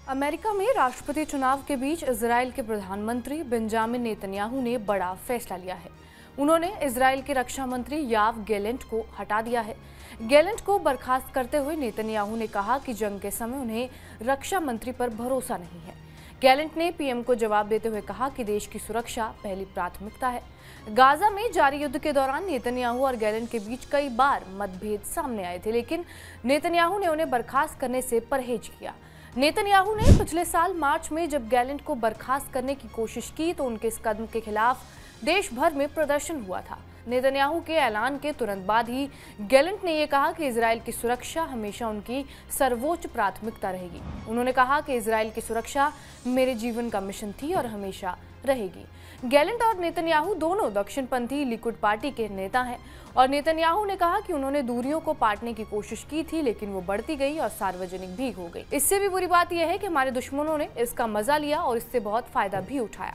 America में राष्ट्रपति चुनाव के बीच इजरायल के प्रधानमंत्री बेंजामिन नेतन्याहू ने बड़ा फैसला लिया है। उन्होंने इजरायल के रक्षा मंत्री याव गैलेंट को हटा दिया है। गैलेंट को बर्खास्त करते हुए नेतन्याहू ने कहा कि जंग के समय उन्हें रक्षा मंत्री पर भरोसा नहीं है। गैलेंट ने पीएम को जवाब देते हुए कहा कि देश की सुरक्षा पहली प्राथमिकता है। गाजा में जारी युद्ध के दौरान नेतन्याहू और गैलेंट के बीच कई बार मतभेद सामने आए थे, लेकिन नेतन्याहू ने उन्हें बर्खास्त करने से परहेज किया। नेतन्याहू ने पिछले साल मार्च में जब गैलेंट को बर्खास्त करने की कोशिश की तो उनके इस कदम के खिलाफ देश भर में प्रदर्शन हुआ था। नेतन्याहू के ऐलान के तुरंत बाद ही गैलेंट ने यह कहा कि इजरायल की सुरक्षा हमेशा उनकी सर्वोच्च प्राथमिकता रहेगी। उन्होंने कहा कि इजरायल की सुरक्षा मेरे जीवन का मिशन थी और हमेशा रहेगी। गैलेंट और नेतन्याहू दोनों दक्षिणपंथी लिकुड पार्टी के नेता हैं और नेतन्याहू ने कहा कि उन्होंने दूरियों को पाटने की कोशिश की थी, लेकिन वो बढ़ती गई और सार्वजनिक भी हो गई। इससे भी बुरी बात यह है कि हमारे दुश्मनों ने इसका मजा लिया और इससे बहुत फायदा भी उठाया।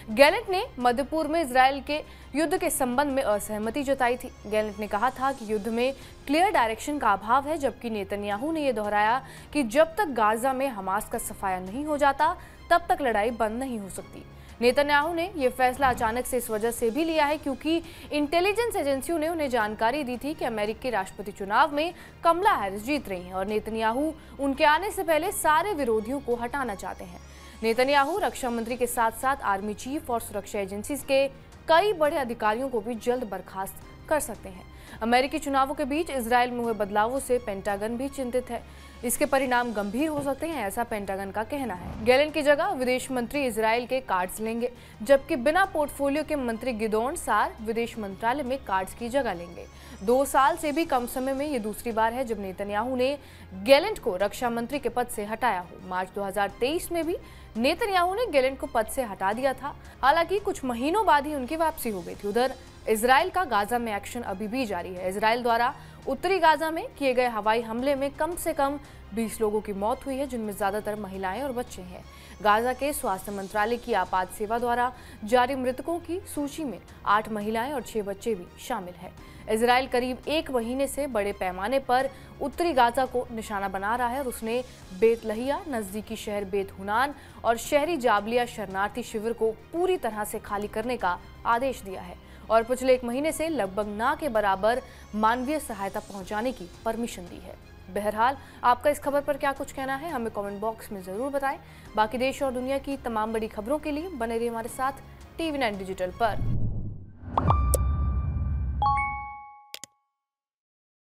गैलेंट ने मध्य पूर्व में इजरायल के युद्ध के संबंध में असहमति जताई थी। गैलेंट ने कहा था कि युद्ध में क्लियर डायरेक्शन का अभाव है, जबकि नेतन्याहू ने यह दोहराया कि जब तक गाजा में हमास का सफाया नहीं हो जाता तब तक लड़ाई बंद नहीं हो सकती। नेतन्याहू ने यह फैसला अचानक से इस वजह से भी लिया है क्योंकि इंटेलिजेंस एजेंसियों ने उन्हें जानकारी दी थी कि अमेरिकी राष्ट्रपति चुनाव में कमला हैरिस जीत रही हैं और नेतन्याहू उनके आने से पहले सारे विरोधियों को हटाना चाहते हैं। नेतन्याहू रक्षा मंत्री के साथ साथ आर्मी चीफ और सुरक्षा एजेंसी के कई बड़े अधिकारियों को भी जल्द बर्खास्त कर सकते हैं। अमेरिकी चुनावों के बीच इजरायल में हुए बदलावों से पेंटागन भी चिंतित है। इसके परिणाम गंभीर हो सकते हैं, ऐसा पेंटागन का कहना है। गैलेंट की जगह विदेश मंत्री इजरायल के कार्ड्स लेंगे, जबकि बिना पोर्टफोलियो के मंत्री गिदोन सार विदेश मंत्रालय में कार्ड्स की जगह लेंगे। 2 साल से भी कम समय में ये दूसरी बार है जब नेतन्याहू ने गैलेंट को रक्षा मंत्री के पद से हटाया हो। मार्च 2023 में भी नेतन्याहू ने गैलेंट को पद से हटा दिया था। हालांकि कुछ महीनों बाद ही उनकी वापसी हो गई थी। उधर इजरायल का गाजा में एक्शन अभी भी जारी है। इजरायल द्वारा उत्तरी गाजा में किए गए हवाई हमले में कम से कम 20 लोगों की मौत हुई है, जिनमें ज्यादातर महिलाएं और बच्चे हैं। गाजा के स्वास्थ्य मंत्रालय की आपात सेवा द्वारा जारी मृतकों की सूची में 8 महिलाएं और 6 बच्चे भी शामिल हैं। इजरायल करीब 1 महीने से बड़े पैमाने पर उत्तरी गाजा को निशाना बना रहा है और उसने बेत लहिया, नजदीकी शहर बेत हुनान और शहरी जाबलिया शरणार्थी शिविर को पूरी तरह से खाली करने का आदेश दिया है और पिछले 1 महीने से लगभग ना के बराबर मानवीय सहायता पहुंचाने की परमिशन दी है। बहरहाल आपका इस खबर पर क्या कुछ कहना है, हमें कमेंट बॉक्स में जरूर बताएं। बाकी देश और दुनिया की तमाम बड़ी खबरों के लिए बने रहिए हमारे साथ TV9 डिजिटल पर।